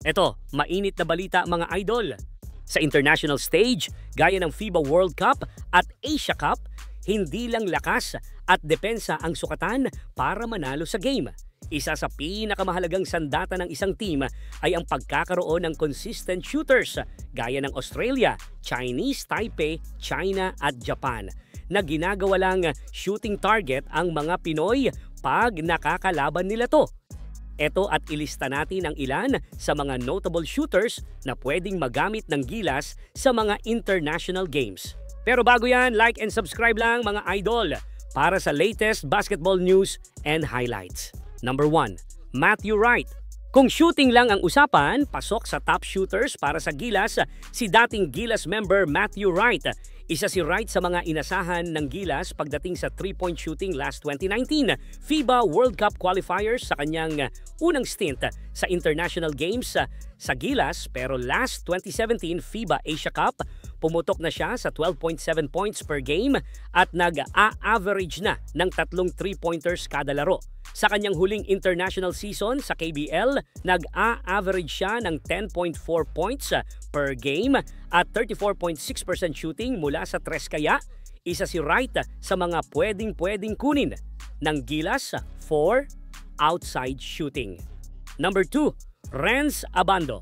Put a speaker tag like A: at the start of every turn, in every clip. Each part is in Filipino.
A: Eto, mainit na balita mga idol. Sa international stage, gaya ng FIBA World Cup at Asia Cup, hindi lang lakas at depensa ang sukatan para manalo sa game. Isa sa pinakamahalagang sandata ng isang team ay ang pagkakaroon ng consistent shooters gaya ng Australia, Chinese Taipei, China at Japan na ginagawa lang shooting target ang mga Pinoy pag nakakalaban nila to. Ito at ilista natin ang ilan sa mga notable shooters na pwedeng magamit ng gilas sa mga international games. Pero bago yan, like and subscribe lang mga idol para sa latest basketball news and highlights. Number 1, Matthew Wright. Kung shooting lang ang usapan, pasok sa top shooters para sa gilas si dating Gilas member Matthew Wright. Isa si Wright sa mga inasahan ng Gilas pagdating sa 3-point shooting last 2019 FIBA World Cup qualifiers sa kanyang unang stint sa international games sa Gilas, pero last 2017 FIBA Asia Cup, pumutok na siya sa 12.7 points per game at nag-a-average na ng 3 3-pointers kada laro. Sa kanyang huling international season sa KBL, nag-a-average siya ng 10.4 points per game at 34.6% shooting mula sa tres. Kaya isa si Wright sa mga pwedeng kunin ng Gilas for outside shooting. Number 2, Renz Abando.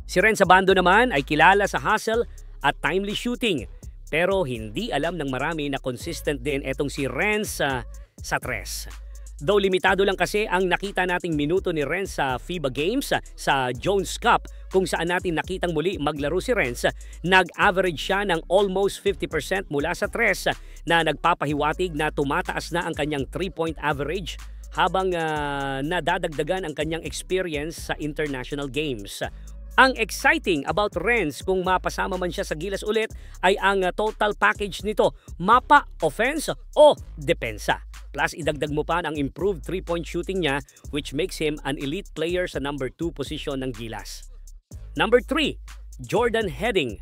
A: Si Renz Abando naman ay kilala sa hustle at timely shooting, pero hindi alam ng marami na consistent din etong si Renz sa tres. Though limitado lang kasi ang nakita nating minuto ni Renz sa FIBA Games sa Jones Cup kung saan natin nakitang muli maglaro si Renz, nag-average siya ng almost 50% mula sa tres na nagpapahiwatig na tumataas na ang kanyang 3-point average habang nadadagdagan ang kanyang experience sa international games. Ang exciting about Renz kung mapasama man siya sa Gilas ulit ay ang total package nito, mapa, offense o depensa. Plus idagdag mo pa ang improved 3-point shooting niya which makes him an elite player sa number 2 position ng Gilas. Number 3, Jordan Hedding.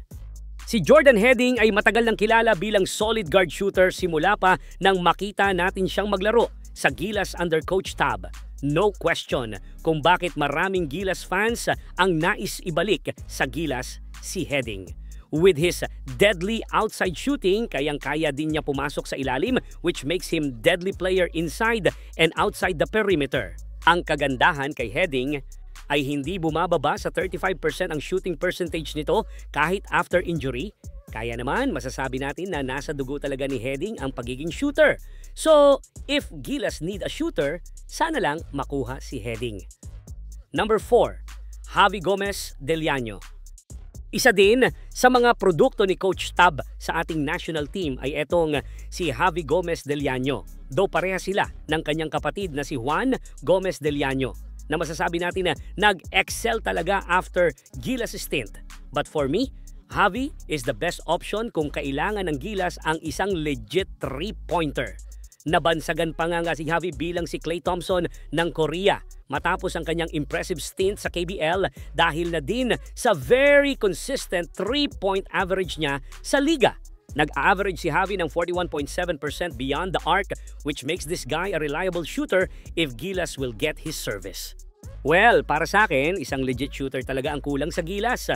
A: Si Jordan Hedding ay matagal nang kilala bilang solid guard shooter simula pa nang makita natin siyang maglaro sa Gilas under Coach Tab. No question kung bakit maraming Gilas fans ang nais ibalik sa Gilas si Hedding. With his deadly outside shooting, kayang-kaya din niya pumasok sa ilalim which makes him deadly player inside and outside the perimeter. Ang kagandahan kay Hedding ay hindi bumababa sa 35% ang shooting percentage nito kahit after injury. Kaya naman masasabi natin na nasa dugo talaga ni Hedding ang pagiging shooter. So, if Gilas need a shooter, sana lang makuha si Hedding. Number 4, Javi Gomez Del Llano. Isa din sa mga produkto ni Coach Tab sa ating national team ay etong si Javi Gomez Del Llano. Though pareha sila ng kanyang kapatid na si Juan Gomez Del Llano na masasabi natin na nag-excel talaga after Gilas stint. But for me, Javi is the best option kung kailangan ng Gilas ang isang legit 3-pointer. Nabansagan pa nga si Javi bilang si Klay Thompson ng Korea matapos ang kanyang impressive stint sa KBL dahil na din sa very consistent 3-point average niya sa liga. Nag-average si Javi ng 41.7% beyond the arc which makes this guy a reliable shooter if Gilas will get his service. Well, para sa akin, isang legit shooter talaga ang kulang sa Gilas.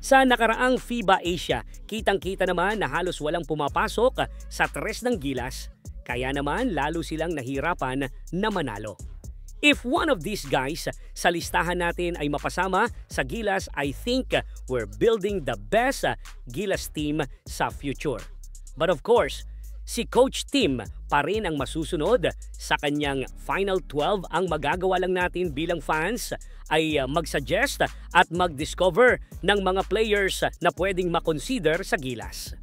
A: Sa nakaraang FIBA Asia, kitang-kita naman na halos walang pumapasok sa tres ng Gilas. Kaya naman lalo silang nahirapan na manalo. If one of these guys sa listahan natin ay mapasama sa Gilas, I think we're building the best Gilas team sa future. But of course, si Coach Tim pa rin ang masusunod. Sa kanyang Final 12 ang magagawa lang natin bilang fans ay mag-suggest at mag-discover ng mga players na pwedeng makonsider sa Gilas.